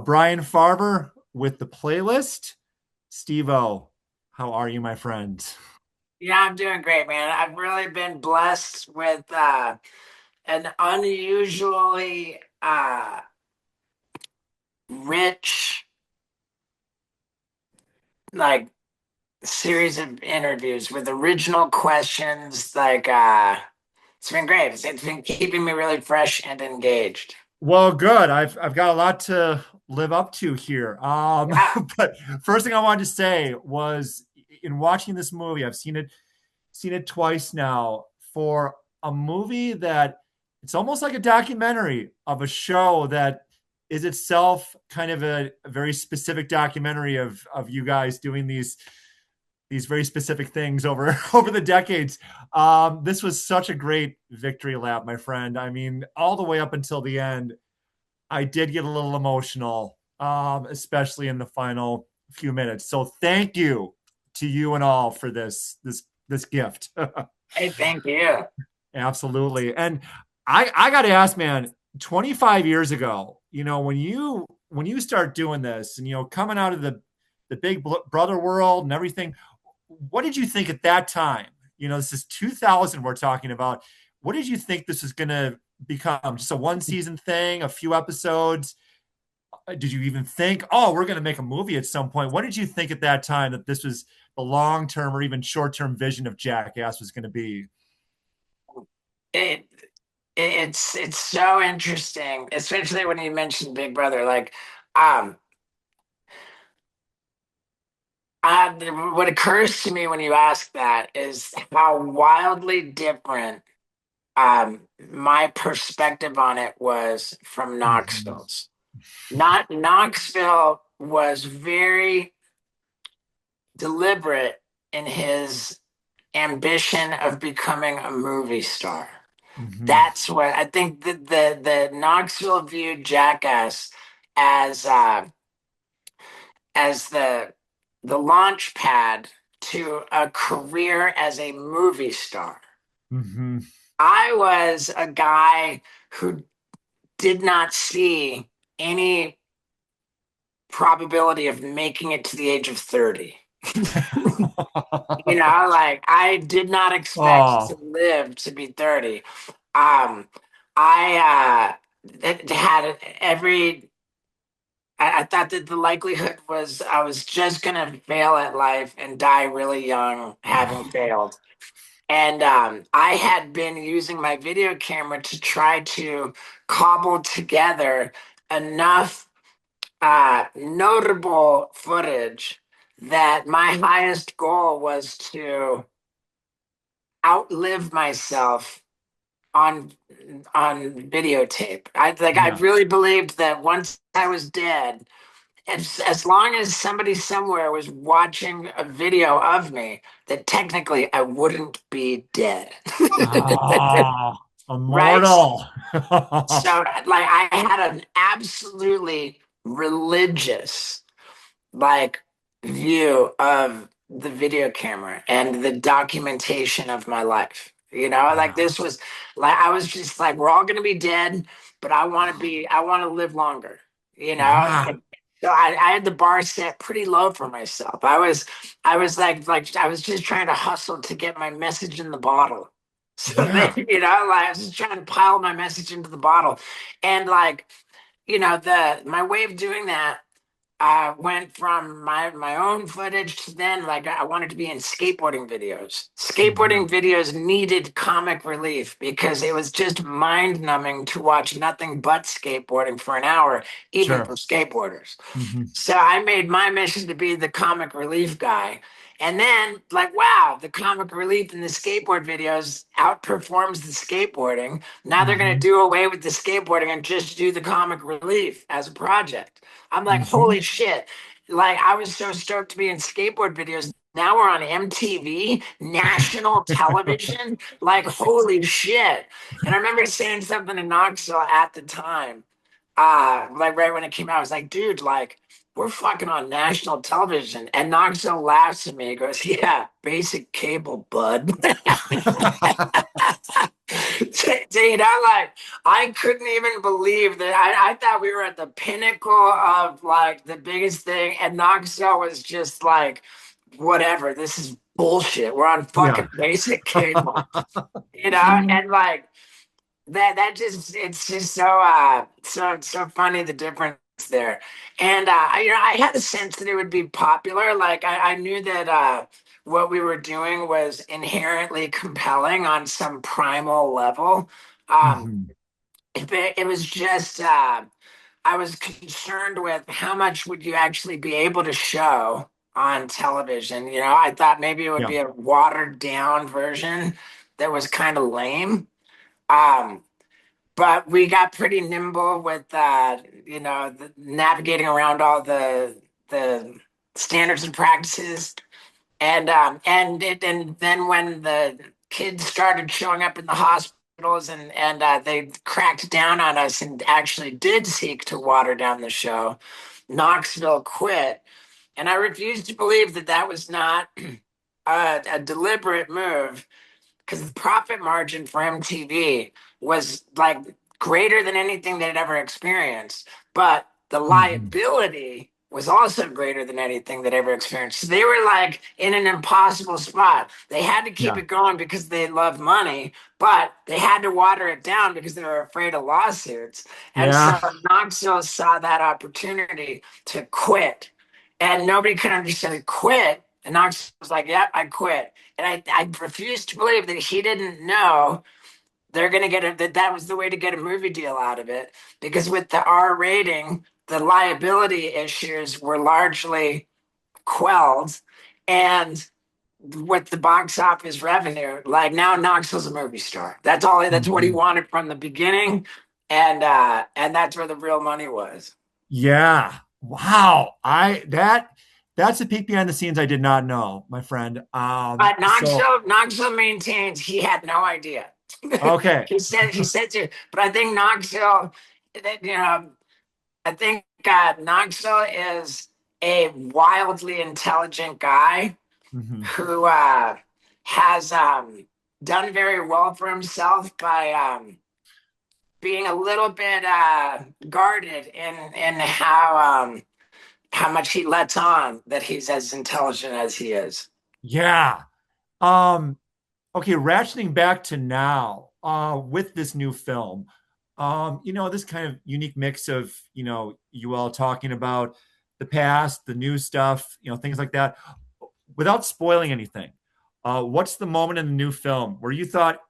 Brian Farber with the playlist. Steve-O, how are you, my friend? Yeah, I'm doing great, man. I've really been blessed with an unusually rich, like, series of interviews with original questions. It's been great. It's been keeping me really fresh and engaged. Well, good. I've got a lot to live up to here. Yeah. But first thing I wanted to say was in watching this movie, I've seen it twice now for a movie that it's almost like a documentary of a show that is itself kind of a very specific documentary of you guys doing these very specific things over over the decades. This was such a great victory lap, my friend. I mean, all the way up until the end, I did get a little emotional, especially in the final few minutes. So thank you to you and all for this gift. Hey, thank you. Absolutely. And I got to ask, man, 25 years ago, when you start doing this and coming out of the big brother world and everything, what did you think at that time? This is 2000 we're talking about. What did you think this was going to become? Just a one season thing, a few episodes? Did you even think, oh, we're going to make a movie at some point? What did you think at that time that this was the long term or even short term vision of Jackass was going to be? It it's so interesting, especially when you mentioned Big Brother. Um, what occurs to me when you ask that is how wildly different my perspective on it was from Mhm. Knoxville's. Not Knoxville was very deliberate in his ambition of becoming a movie star. Mhm. That's what I think the Knoxville viewed Jackass as as the launch pad to a career as a movie star. Mhm. I was a guy who did not see any probability of making it to the age of 30. Like I did not expect to Oh, live to be 30. Um, I had every, I thought that the likelihood was I was just gonna fail at life and die really young, having failed. And I had been using my video camera to try to cobble together enough notable footage that my highest goal was to outlive myself on videotape. I yeah. really believed that once I was dead, as long as somebody somewhere was watching a video of me, that technically I wouldn't be dead. Ah, Right? immortal. So like I had an absolutely religious like view of the video camera and the documentation of my life. Like Yeah. this was like I was just like, we're all gonna be dead, but I want to live longer, you know? Yeah. And so I had the bar set pretty low for myself. I was like I was just trying to hustle to get my message in the bottle. So Yeah. that, like I was just trying to pile my message into the bottle. And like, the my way of doing that went from my own footage to then like I wanted to be in skateboarding videos. Skateboarding Mhm. videos needed comic relief because it was just mind numbing to watch nothing but skateboarding for an hour, even Sure. for skateboarders. Mhm. So I made my mission to be the comic relief guy. And then, like, wow, the comic relief in the skateboard videos outperforms the skateboarding. Now they're going to Mhm. do away with the skateboarding and just do the comic relief as a project. I'm like, Mhm. holy shit. Like, I was so stoked to be in skateboard videos. Now we're on MTV, national television. Like, holy shit. And I remember saying something to Knoxville at the time, like right when it came out. I was like, dude, like, we're fucking on national television. And Knoxville laughs at me. He goes, yeah, basic cable, bud. Dude, I couldn't even believe that. I thought we were at the pinnacle of like the biggest thing, and Knoxville was just like, whatever, this is bullshit. We're on Yeah. fucking basic cable, you know? And like, that just it's just so so funny the difference there. And I had a sense that it would be popular. Like I knew that what we were doing was inherently compelling on some primal level. um Mhm. it was just I was concerned with how much would you actually be able to show on television. I thought maybe it would Yeah. be a watered down version that was kind of lame. um but we got pretty nimble with navigating around all the standards and practices, and then when the kids started showing up in the hospitals, and they cracked down on us and actually did seek to water down the show, Knoxville quit. And I refuse to believe that that was not a deliberate move, because the profit margin for MTV was like greater than anything they'd ever experienced, but the Mhm. liability was also greater than anything they'd ever experienced. So they were like in an impossible spot. They had to keep Yeah. it going because they loved money, but they had to water it down because they were afraid of lawsuits. And Yeah. so Knoxville saw that opportunity to quit, and nobody could understand quit. And Knoxville was like, "Yep, I quit." And I refuse to believe that he didn't know they're going to that was the way to get a movie deal out of it. Because with the R rating, the liability issues were largely quelled. And with the box office revenue, like now Knoxville's a movie star. That's what he Mhm. wanted from the beginning. And that's where the real money was. Yeah. Wow. That's a peek behind the scenes I did not know, my friend. But So Knoxville maintains he had no idea. okay. He said to, but I think Knoxville, that, I think Knoxville is a wildly intelligent guy Mhm. who has done very well for himself by being a little bit guarded in how much he lets on that he's as intelligent as he is. Yeah. Um, okay, ratcheting back to now, with this new film, this kind of unique mix of, you all talking about the past, the new stuff, things like that, without spoiling anything. What's the moment in the new film where you thought,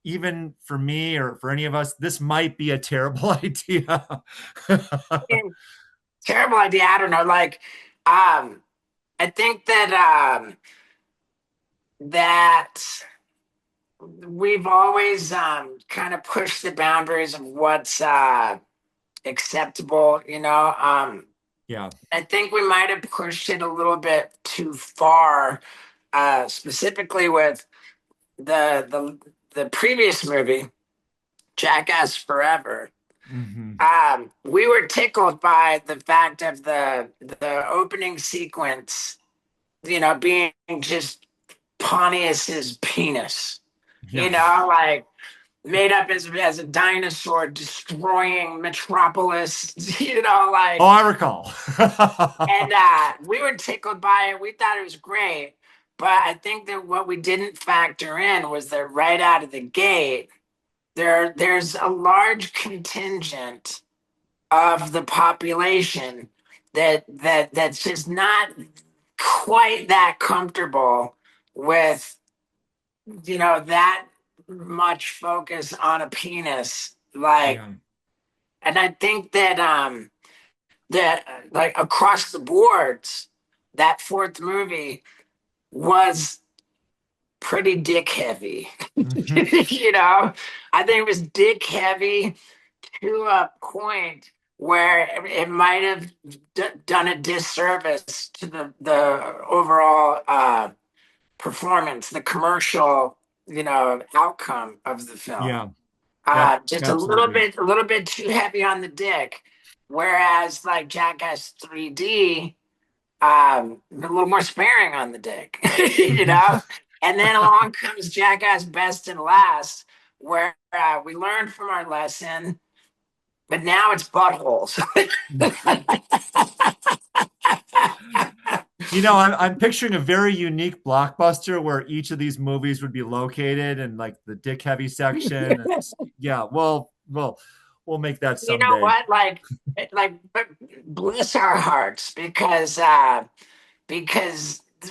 even for me or for any of us, this might be a terrible idea? Terrible idea. I don't know. Like, um, I think that we've always kind of pushed the boundaries of what's acceptable. Yeah. I think we might have pushed it a little bit too far, specifically with the the the previous movie, Jackass Forever. Hmm. We were tickled by the fact of the opening sequence, being just Pontius's penis, Yeah. like made up as a dinosaur destroying Metropolis, Oh, like, I recall. and we were tickled by it. We thought it was great. But I think that what we didn't factor in was that right out of the gate, there's a large contingent of the population that's just not quite that comfortable with that much focus on a penis, like. Yeah. And I think that like across the boards, that fourth movie was pretty dick heavy. Hmm. I think it was dick heavy to a point where it might have done a disservice to the overall performance, the commercial, outcome of the film. Yeah. Just Absolutely. a little bit too heavy on the dick. Whereas like Jackass 3D, a little more sparing on the dick, you know? And then along comes Jackass Best and Last, where we learned from our lesson, but now it's buttholes. I'm picturing a very unique blockbuster where each of these movies would be located and like the dick heavy section. Yeah, we'll make that You know someday. what? But bless our hearts, because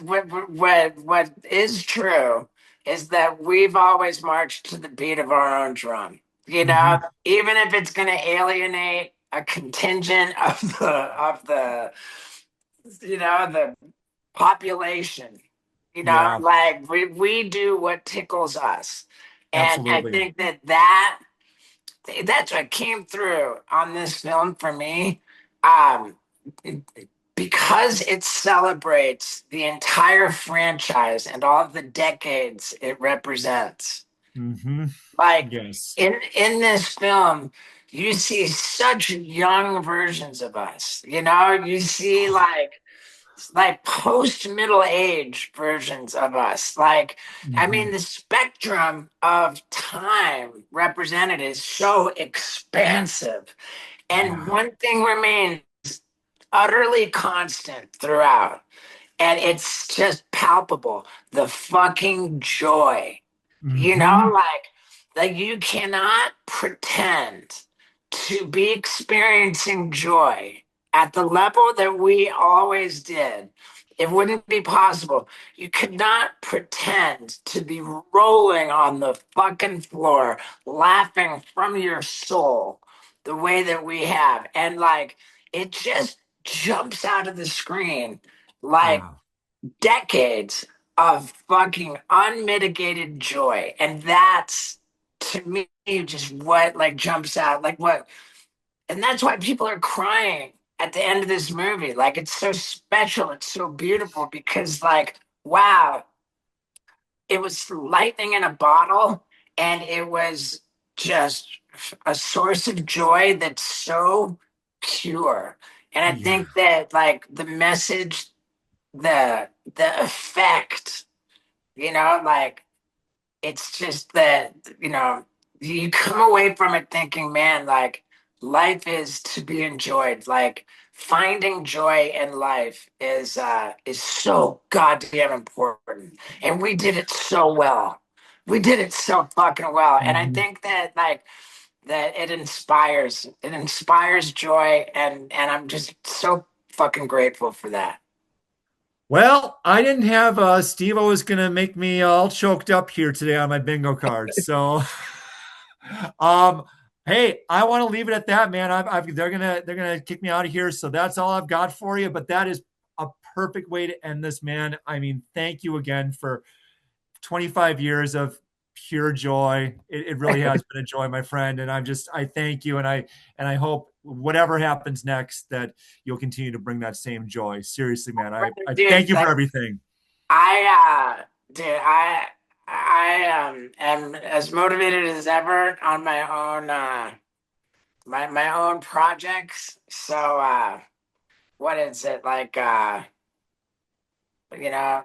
what is true is that we've always marched to the beat of our own drum. You know, Hmm. even if it's going to alienate a contingent of the population. You know, Yeah, like we do what tickles us, and I absolutely. think that's what came through on this film for me. Um, because it celebrates the entire franchise and all of the decades it represents. Hmm. Like Yes. in this film, you see such young versions of us. You know, you see like post middle age versions of us. Like, I Hmm. mean, the spectrum of time represented is so expansive. And Yeah. one thing remains utterly constant throughout, and it's just palpable, the fucking joy. You know, Hmm. like you cannot pretend to be experiencing joy at the level that we always did. It wouldn't be possible. You could not pretend to be rolling on the fucking floor, laughing from your soul the way that we have. And like, it just jumps out of the screen like Yeah. decades of fucking unmitigated joy. And that's to me just what like jumps out. Like what and that's why people are crying at the end of this movie. Like it's so special, it's so beautiful because like, wow, it was lightning in a bottle and it was just a source of joy that's so pure. And I Yeah. think that like the message, the effect, like it's just that, you come away from it thinking, man, like life is to be enjoyed. Like finding joy in life is so goddamn important. And we did it so well. We did it so fucking well. And I Mhm. think that that it inspires joy, and I'm just so fucking grateful for that. Well, I didn't have Steve was gonna make me all choked up here today on my bingo card. So um hey, I want to leave it at that, man. They're gonna kick me out of here. So that's all I've got for you. But that is a perfect way to end this, man. I mean, thank you again for 25 years of pure joy. It really has been a joy, my friend. And I thank you, and I hope whatever happens next that you'll continue to bring that same joy. Seriously, man. I thank Dude, you for like everything. dude, I am as motivated as ever on my own projects. So what is it like? You know,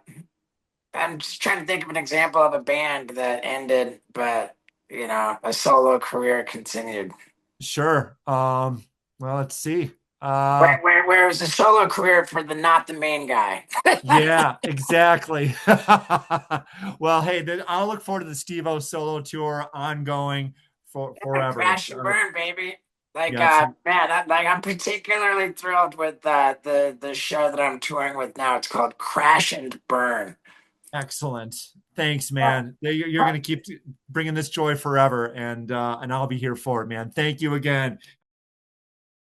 I'm just trying to think of an example of a band that ended, but a solo career continued. Sure. Well, let's see. Where where was a solo career for the not the main guy? Yeah, exactly. Well, hey, then I'll look forward to the Steve-O solo tour ongoing for forever. Crash and burn, baby. Like, Yeah, it's man, I'm particularly thrilled with the show that I'm touring with now. It's called Crash and Burn. excellent. Thanks, Uh, man. You're going to keep bringing this joy forever, and I'll be here for it, man. Thank you again.